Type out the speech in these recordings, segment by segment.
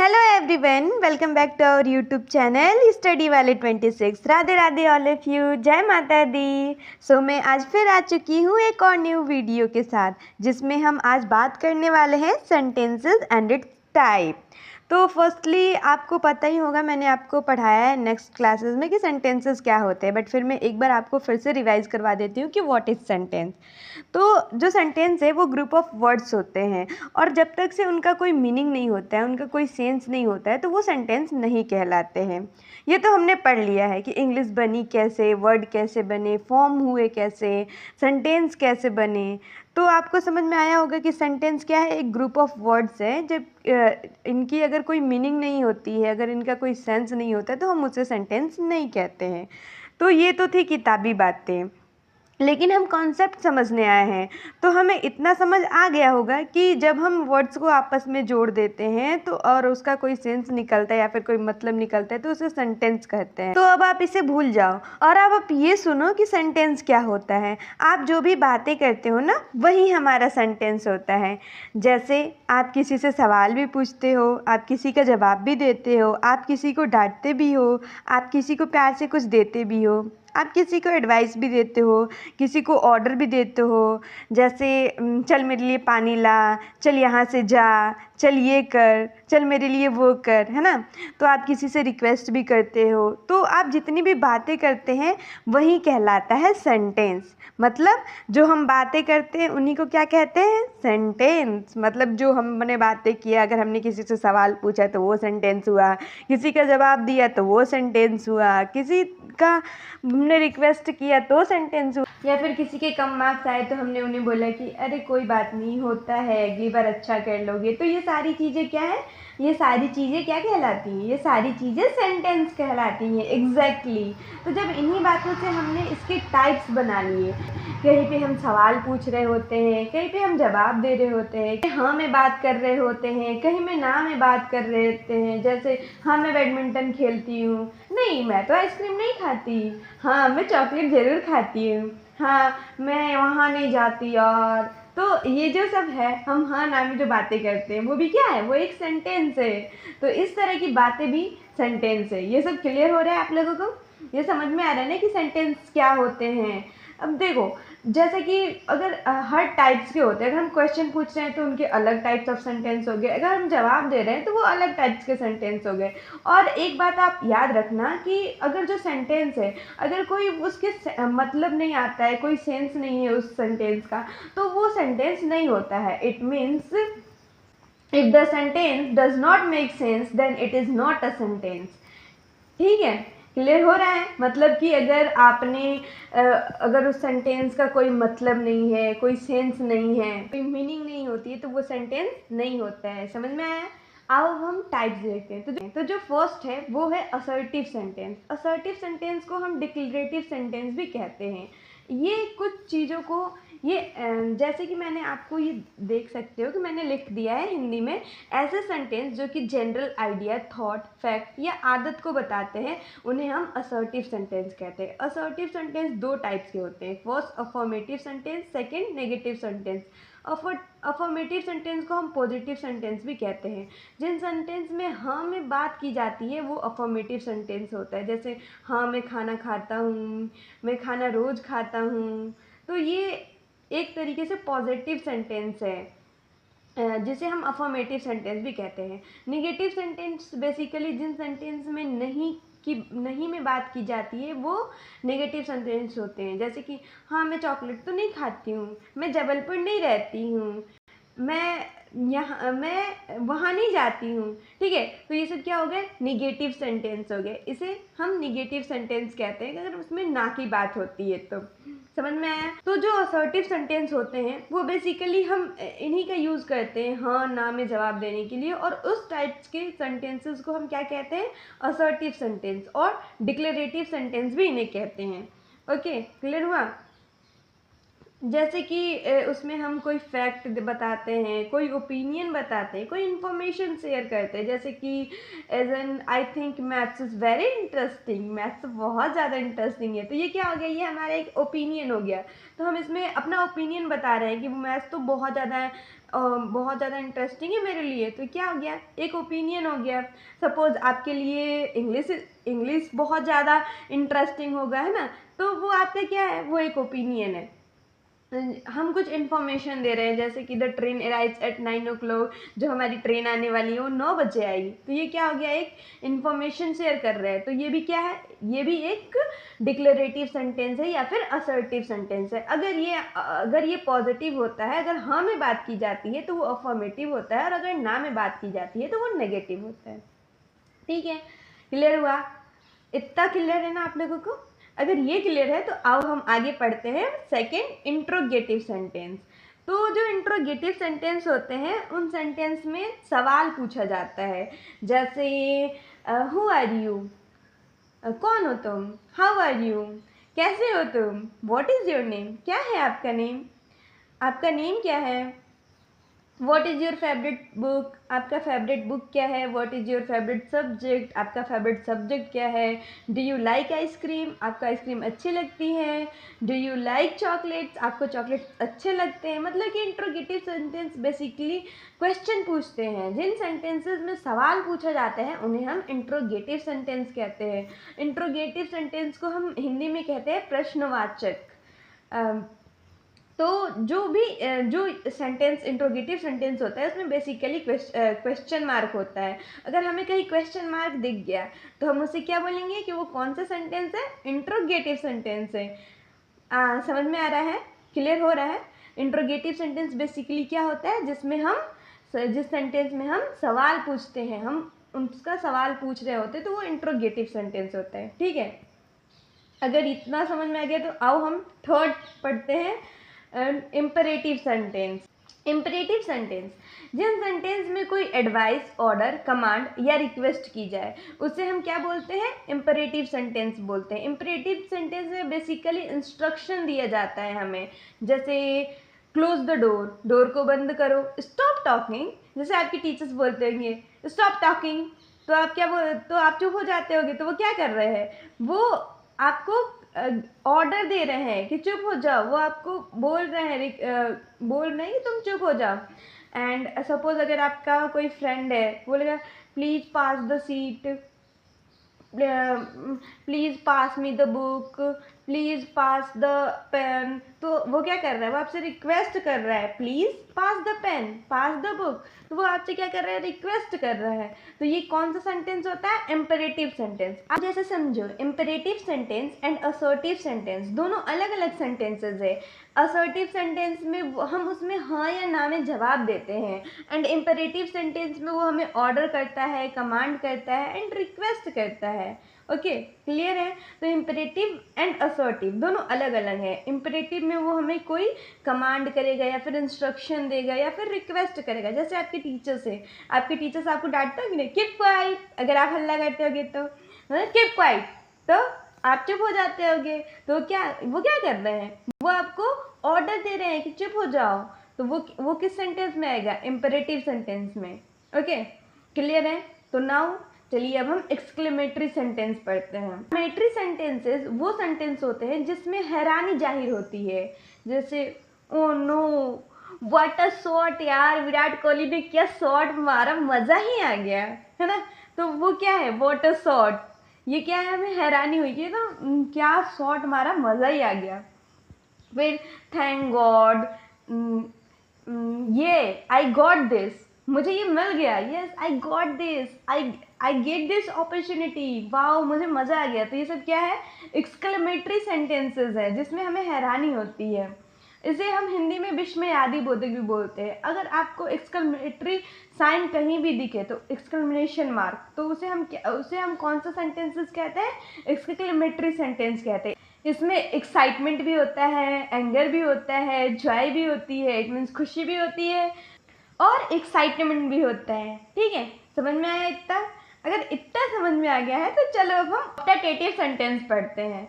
Hello everyone, welcome back to our YouTube channel study वाले 26। Radhe Radhe all of you, जय माता दी। मैं आज फिर आ चुकी हूँ एक और न्यू वीडियो के साथ, जिसमें हम आज बात करने वाले हैं सेंटेंसेस एंड इट्स टाइप। तो फर्स्टली आपको पता ही होगा, मैंने आपको पढ़ाया है नेक्स्ट क्लासेस में कि सेंटेंसेस क्या होते हैं, बट फिर मैं एक बार आपको फिर से रिवाइज करवा देती हूँ कि व्हाट इज़ सेंटेंस। तो जो सेंटेंस है वो ग्रुप ऑफ वर्ड्स होते हैं, और जब तक से उनका कोई मीनिंग नहीं होता है, उनका कोई सेंस नहीं होता है, तो वो सेंटेंस नहीं कहलाते हैं। ये तो हमने पढ़ लिया है कि इंग्लिश बनी कैसे, वर्ड कैसे बने, फॉर्म हुए कैसे, सेंटेंस कैसे बने। तो आपको समझ में आया होगा कि सेंटेंस क्या है, एक ग्रुप ऑफ वर्ड्स है। जब इनकी अगर कोई मीनिंग नहीं होती है, अगर इनका कोई सेंस नहीं होता है, तो हम उसे सेंटेंस नहीं कहते हैं। तो ये तो थी किताबी बातें, लेकिन हम कॉन्सेप्ट समझने आए हैं। तो हमें इतना समझ आ गया होगा कि जब हम वर्ड्स को आपस में जोड़ देते हैं तो और उसका कोई सेंस निकलता है या फिर कोई मतलब निकलता है, तो उसे सेंटेंस कहते हैं। तो अब आप इसे भूल जाओ और अब आप ये सुनो कि सेंटेंस क्या होता है। आप जो भी बातें करते हो ना, वही हमारा सेंटेंस होता है। जैसे आप किसी से सवाल भी पूछते हो, आप किसी का जवाब भी देते हो, आप किसी को डांटते भी हो, आप किसी को प्यार से कुछ देते भी हो, आप किसी को एडवाइस भी देते हो, किसी को ऑर्डर भी देते हो। जैसे चल मेरे लिए पानी ला, चल यहाँ से जा, चल ये कर, चल मेरे लिए वो कर, है ना। तो आप किसी से रिक्वेस्ट भी करते हो। तो आप जितनी भी बातें करते हैं वही कहलाता है सेंटेंस। मतलब जो हम बातें करते हैं उन्हीं को क्या कहते हैं, सेंटेंस। मतलब जो हमने बातें किया, अगर हमने किसी से सवाल पूछा तो वो सेंटेंस हुआ, किसी का जवाब दिया तो वो सेंटेंस हुआ, किसी का हमने रिक्वेस्ट किया तो सेंटेंस हुआ, या फिर किसी के कम मार्क्स आए तो हमने उन्हें बोला कि अरे कोई बात नहीं, होता है, अगली बार अच्छा कर लोगे। तो ये सारी चीज़ें क्या है, ये सारी चीज़ें क्या कहलाती हैं, ये सारी चीज़ें सेंटेंस कहलाती हैं। एग्जैक्टली। तो जब इन्हीं बातों से हमने इसके टाइप्स बना लिए, कहीं पे हम सवाल पूछ रहे होते हैं, कहीं पे हम जवाब दे रहे होते हैं, कहीं हाँ में बात कर रहे होते हैं, कहीं में ना में बात कर रहे होते हैं। जैसे हाँ मैं बैडमिंटन खेलती हूँ, नहीं मैं तो आइसक्रीम नहीं खाती, हाँ मैं चॉकलेट ज़रूर खाती हूँ, हाँ मैं वहाँ नहीं जाती। और तो ये जो सब है, हम हाँ ना में जो बातें करते हैं वो भी क्या है, वो एक सेंटेंस है। तो इस तरह की बातें भी सेंटेंस है। ये सब क्लियर हो रहा है आप लोगों को? ये समझ में आ रहा है ना कि सेंटेंस क्या होते हैं। अब देखो, जैसे कि अगर हर टाइप्स के होते हैं, अगर हम क्वेश्चन पूछ रहे हैं तो उनके अलग टाइप्स ऑफ सेंटेंस हो गए, अगर हम जवाब दे रहे हैं तो वो अलग टाइप्स के सेंटेंस हो गए। और एक बात आप याद रखना कि अगर जो सेंटेंस है, अगर कोई उसके मतलब नहीं आता है, कोई सेंस नहीं है उस सेंटेंस का, तो वो सेंटेंस नहीं होता है। It means if the sentence does not make sense then it is not a sentence. ठीक है, क्लियर हो रहा है? मतलब कि अगर आपने अगर उस सेंटेंस का कोई मतलब नहीं है, कोई सेंस नहीं है, कोई मीनिंग नहीं होती है, तो वो सेंटेंस नहीं होता है। समझ में आया? अब हम टाइप्स देखते हैं। तो जो फर्स्ट है वो है असर्टिव सेंटेंस। असर्टिव सेंटेंस को हम डिक्लेरेटिव सेंटेंस भी कहते हैं। ये कुछ चीज़ों को, ये जैसे कि मैंने आपको ये देख सकते हो कि मैंने लिख दिया है हिंदी में, ऐसे सेंटेंस जो कि जनरल आइडिया, थॉट, फैक्ट या आदत को बताते हैं, उन्हें हम असर्टिव सेंटेंस कहते हैं। असर्टिव सेंटेंस दो टाइप्स के होते हैं, first affirmative sentence, second negative sentence. Affirmative sentence को हम पॉजिटिव सेंटेंस भी कहते हैं। जिन सेंटेंस में हाँ में बात की जाती है वो अफर्मेटिव सेंटेंस होता है। जैसे हाँ मैं खाना खाता हूँ, मैं खाना रोज़ खाता हूँ। तो ये एक तरीके से पॉजिटिव सेंटेंस है, जिसे हम अफर्मेटिव सेंटेंस भी कहते हैं। निगेटिव सेंटेंस बेसिकली जिन सेंटेंस में नहीं में बात की जाती है वो नेगेटिव सेंटेंस होते हैं। जैसे कि हाँ मैं चॉकलेट तो नहीं खाती हूँ, मैं जबलपुर नहीं रहती हूँ, मैं वहाँ नहीं जाती हूँ। ठीक है, तो ये सब क्या हो गए, निगेटिव सेंटेंस हो गए। इसे हम निगेटिव सेंटेंस कहते हैं अगर उसमें ना की बात होती है तो। समझ में आया? तो जो असर्टिव सेंटेंस होते हैं वो बेसिकली हम इन्हीं का यूज़ करते हैं हाँ ना में जवाब देने के लिए, और उस टाइप्स के सेंटेंसेस को हम क्या कहते हैं, असर्टिव सेंटेंस, और डिक्लेरेटिव सेंटेंस भी इन्हें कहते हैं। ओके, क्लियर हुआ? जैसे कि उसमें हम कोई फैक्ट बताते हैं, कोई ओपिनियन बताते हैं, कोई इन्फॉर्मेशन शेयर करते हैं। जैसे कि as an I think maths is very interesting, maths तो बहुत ज़्यादा इंटरेस्टिंग है। तो ये क्या हो गया, ये हमारा एक ओपिनियन हो गया। तो हम इसमें अपना ओपिनियन बता रहे हैं कि मैथ्स तो बहुत ज़्यादा बहुत ज़्यादा इंटरेस्टिंग है मेरे लिए, तो क्या हो गया, एक ओपिनियन हो गया। सपोज़ आपके लिए इंग्लिश बहुत ज़्यादा इंटरेस्टिंग होगा, है ना, तो वो आपका क्या है, वो एक ओपिनियन है। हम कुछ इन्फॉर्मेशन दे रहे हैं, जैसे कि the train arrives eight 9 o'clock, जो हमारी ट्रेन आने वाली है वो 9 बजे आएगी, तो ये क्या हो गया, एक इन्फॉर्मेशन शेयर कर रहे हैं। तो ये भी क्या है, ये भी एक डिक्लेरेटिव सेंटेंस है या फिर असर्टिव सेंटेंस है। अगर ये पॉजिटिव होता है, अगर हाँ में बात की जाती है तो वो अफर्मेटिव होता है, और अगर ना में बात की जाती है तो वो नेगेटिव होता है। ठीक है, क्लियर हुआ? इतना क्लियर है ना आप लोगों को? अगर ये क्लियर है तो आओ हम आगे पढ़ते हैं सेकेंड, इंट्रोगेटिव सेंटेंस। तो जो इंट्रोगेटिव सेंटेंस होते हैं उन सेंटेंस में सवाल पूछा जाता है, जैसे हु आर यू, कौन हो तुम, हाउ आर यू, कैसे हो तुम, व्हाट इज़ योर नेम, क्या है आपका नेम, आपका नेम क्या है, what is your favourite book, आपका फेवरेट बुक क्या है, what is your favourite subject, आपका फेवरेट सब्जेक्ट क्या है, डू यू लाइक आइसक्रीम, आपको आइसक्रीम अच्छी लगती है, डू यू लाइक चॉकलेट्स, आपको चॉकलेट्स अच्छे लगते हैं। मतलब कि इंट्रोगेटिव सेंटेंस बेसिकली क्वेश्चन पूछते हैं। जिन सेंटेंसेस में सवाल पूछा जाता है उन्हें हम इंट्रोगेटिव सेंटेंस कहते हैं। इंट्रोगेटिव सेंटेंस को हम हिंदी में कहते हैं प्रश्नवाचक। तो जो सेंटेंस इंट्रोगेटिव सेंटेंस होता है उसमें बेसिकली क्वेश्चन मार्क होता है। अगर हमें कहीं क्वेश्चन मार्क दिख गया तो हम उसे क्या बोलेंगे कि वो कौन सा सेंटेंस है, इंट्रोगेटिव सेंटेंस है। समझ में आ रहा है, क्लियर हो रहा है? इंट्रोगेटिव सेंटेंस बेसिकली क्या होता है, जिस सेंटेंस में हम सवाल पूछते हैं, हम उसका सवाल पूछ रहे होते हैं, तो वो इंट्रोगेटिव सेंटेंस होता है। ठीक है, अगर इतना समझ में आ गया तो आओ हम थर्ड पढ़ते हैं, इम्परेटिव सेंटेंस। इम्परेटिव सेंटेंस, जिन सेंटेंस में कोई एडवाइस, ऑर्डर, कमांड या रिक्वेस्ट की जाए उसे हम क्या बोलते हैं, इम्परेटिव सेंटेंस बोलते हैं। इम्परेटिव सेंटेंस में बेसिकली इंस्ट्रक्शन दिया जाता है हमें, जैसे क्लोज द डोर, डोर को बंद करो, स्टॉप टॉकिंग, जैसे आपके टीचर्स बोलते होंगे स्टॉप टॉकिंग, तो आप चुप हो जाते होगे, तो वो क्या कर रहे हैं, वो आपको ऑर्डर दे रहे हैं कि चुप हो जाओ, वो आपको बोल रहे हैं कि तुम चुप हो जाओ। एंड सपोज अगर आपका कोई फ्रेंड है, बोलेगा please pass the seat, please pass me the book, please pass the pen, तो वो क्या कर रहा है, वो आपसे रिक्वेस्ट कर रहा है please pass the pen, pass the book, तो वो आपसे क्या कर रहा है, रिक्वेस्ट कर रहा है। तो ये कौन सा सेंटेंस होता है, इम्परेटिव सेंटेंस। आप जैसे समझो, imperative sentence and assertive sentence दोनों अलग अलग सेंटेंसेस है। असर्टिव सेंटेंस में हम उसमें हाँ या ना में जवाब देते हैं, एंड इम्परेटिव सेंटेंस में वो हमें ऑर्डर करता है, कमांड करता है एंड रिक्वेस्ट करता है। ओके, क्लियर है? तो इम्परेटिव एंड असर्टिव दोनों अलग अलग है। इम्परेटिव में वो हमें कोई कमांड करेगा या फिर इंस्ट्रक्शन देगा या फिर रिक्वेस्ट करेगा, जैसे आपके टीचर्स है, आपके टीचर्स आपको डांटते हो कि नहीं, कीप क्वाइट, अगर आप हल्ला करते होगे तो कीप क्वाइट, तो आप चुप हो जाते होगे। तो वो क्या कर रहे हैं, वो आपको ऑर्डर दे रहे हैं कि चुप हो जाओ, तो वो किस सेंटेंस में आएगा, इम्परेटिव सेंटेंस में। ओके, क्लियर है? तो नाउ चलिए अब हम एक्सक्लेमेटरी सेंटेंस पढ़ते हैं। एक्सक्लेमेटरी सेंटेंसेस वो सेंटेंस होते हैं जिसमें हैरानी जाहिर होती है, जैसे oh no, what a shot, यार विराट कोहली ने क्या शॉट मारा, मज़ा ही आ गया, है ना, तो वो क्या है, व्हाट अ शॉट, ये क्या है, हमें हैरानी हुई कि ना क्या शॉट मारा, मज़ा ही आ गया। फिर थैंक गॉड, ये आई गॉट दिस, मुझे ये मिल गया, yes I got this, I get this opportunity, wow मुझे मज़ा आ गया। तो ये सब क्या है, एक्सक्लेमेटरी सेंटेंसेस है जिसमें हमें हैरानी होती है। इसे हम हिंदी में विस्मयादि बोधक भी बोलते हैं। अगर आपको एक्सक्लेमेटरी साइन कहीं भी दिखे तो एक्सक्लेमेशन मार्क, तो उसे हम कौन सा सेंटेंसेस कहते हैं, एक्सक्लेमेटरी सेंटेंस कहते हैं। इसमें एक्साइटमेंट भी होता है, एंगर भी होता है, जॉय भी होती है, इट मीन्स खुशी भी होती है, और एक्साइटमेंट भी होता है। ठीक है, समझ में आया इतना? अगर इतना समझ में आ गया है तो चलो अब हम ऑप्टेटिव सेंटेंस पढ़ते हैं।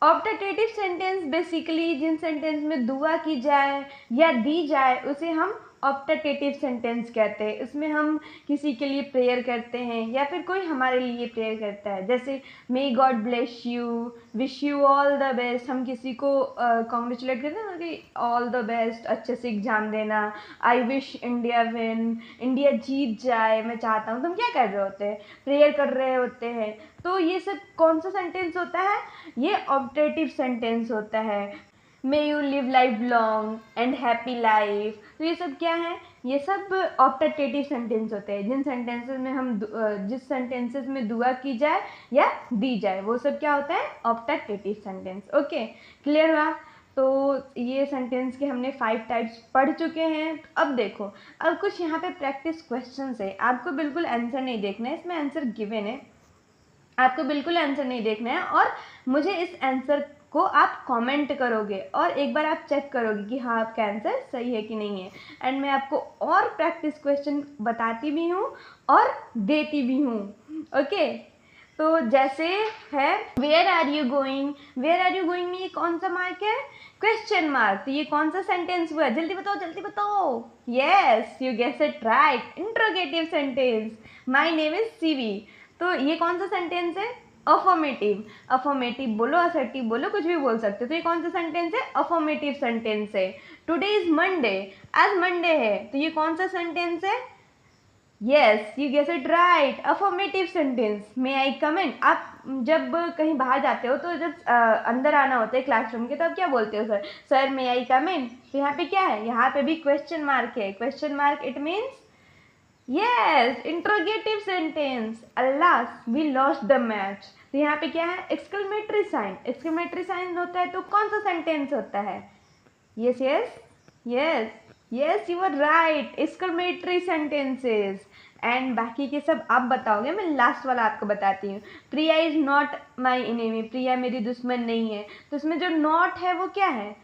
ऑप्टेटिव सेंटेंस बेसिकली जिन सेंटेंस में दुआ की जाए या दी जाए उसे हम ऑप्टेटिव सेंटेंस कहते हैं। इसमें हम किसी के लिए प्रेयर करते हैं या फिर कोई हमारे लिए प्रेयर करता है, जैसे may God bless you, wish you all the best. हम किसी को कॉन्ग्रेचुलेट करते हैं ना कि ऑल द बेस्ट, अच्छे से एग्जाम देना, I wish India win, India जीत जाए, मैं चाहता हूँ। तो हम क्या कर रहे होते हैं? प्रेयर कर रहे होते हैं। तो ये सब कौन सा सेंटेंस होता है? ये ऑप्टेटिव सेंटेंस होता है। May you live life long and happy life. तो ये सब क्या है? ये सब ऑप्टेटिव सेंटेंस होते हैं। जिन सेंटेंसेस में हम जिस सेंटेंसेस में दुआ की जाए या दी जाए वो सब क्या होता है? Optative sentence. ओके, क्लियर हुआ? तो ये सेंटेंस के हमने 5 टाइप्स पढ़ चुके हैं। अब देखो, अब कुछ यहाँ पे प्रैक्टिस क्वेश्चंस है। आपको बिल्कुल आंसर नहीं देखना है, इसमें आंसर गिवन है, आपको बिल्कुल आंसर नहीं देखना है। और मुझे इस आंसर को आप कमेंट करोगे और एक बार आप चेक करोगे कि हाँ आपका आंसर सही है कि नहीं है। एंड मैं आपको और प्रैक्टिस क्वेश्चन बताती भी हूँ और देती भी हूँ। ओके, तो जैसे है where are you going, where are you going में ये कौन सा मार्क है? Question mark. तो ये कौन सा सेंटेंस हुआ? जल्दी बताओ, जल्दी बताओ। Yes, you guess it right, interrogative sentence. My name is CV. तो ये कौन सा सेंटेंस है? अफर्मेटिव। अफर्मेटिव बोलो, असर्टिव बोलो, कुछ भी बोल सकते हो। तो ये कौन सा सेंटेंस है? अफर्मेटिव सेंटेंस है। टुडे इज मंडे, आज मंडे है, तो ये कौन सा सेंटेंस है? Yes, you guess it right, affirmative sentence. May I come in. आप जब कहीं बाहर जाते हो तो जब अंदर आना होता है क्लासरूम के, तो आप क्या बोलते हो? Sir, sir may I come in. तो यहाँ पे क्या है? यहाँ पे भी क्वेश्चन मार्क है। Question mark it means yes, interrogative sentence. Allah we lost the match. तो यहाँ पे क्या है? Exclamatory sign. एक्सक्लेमेटरी साइन होता है तो कौन सा सेंटेंस होता है? Yes yes yes yes, you are right, exclamatory sentences. And बाकी के सब आप बताओगे, मैं लास्ट वाला आपको बताती हूँ। प्रिया इज नॉट माई एनिमी, प्रिया मेरी दुश्मन नहीं है। तो इसमें जो नॉट है वो क्या है?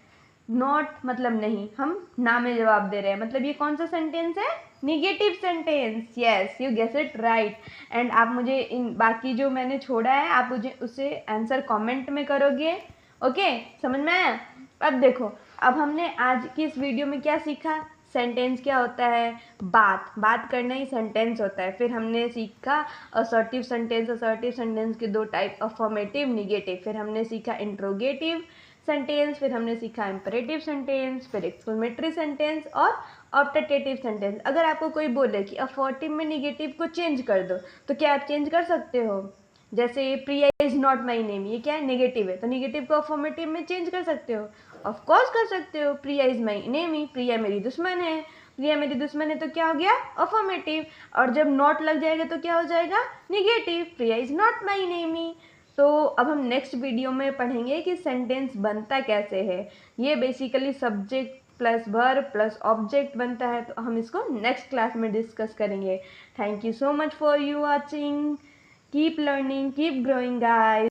नॉट मतलब नहीं, हम ना में जवाब दे रहे हैं, मतलब ये कौन सा सेंटेंस है? Negative sentence. Yes, you guess it right. And आप मुझे इन बाकी जो मैंने छोड़ा है आप मुझे उसे आंसर कमेंट में करोगे। ओके, समझ में आया? अब देखो, अब हमने आज की इस वीडियो में क्या सीखा? सेंटेंस क्या होता है? बात करना ही सेंटेंस होता है। फिर हमने सीखा असर्टिव सेंटेंस। असर्टिव सेंटेंस के 2 टाइप, अफर्मेटिव, निगेटिव। फिर हमने सीखा इंट्रोगेटिव सेंटेंस, फिर हमने सीखा इंपेरेटिव सेंटेंस, फिर एक्सक्लेमेटरी सेंटेंस और ऑप्टेटिव सेंटेंस। अगर आपको कोई बोले कि अफर्मेटिव में निगेटिव को चेंज कर दो, तो क्या आप चेंज कर सकते हो? जैसे प्रिया इज नॉट माई नेम, ये क्या है? नेगेटिव है, तो नेगेटिव को अफर्मेटिव में चेंज कर सकते हो? ऑफ कोर्स कर सकते हो। प्रिया इज माई नेमी, प्रिया मेरी दुश्मन है। प्रिया मेरी दुश्मन है तो क्या हो गया? अफर्मेटिव। और जब नॉट लग जाएगा तो क्या हो जाएगा? Negative. Priya is not my Nemi. तो अब हम नेक्स्ट वीडियो में पढ़ेंगे कि सेंटेंस बनता कैसे है। ये basically subject plus verb plus object बनता है। तो हम इसको नेक्स्ट क्लास में डिस्कस करेंगे। Thank you so much for you watching. Keep learning, keep growing guys.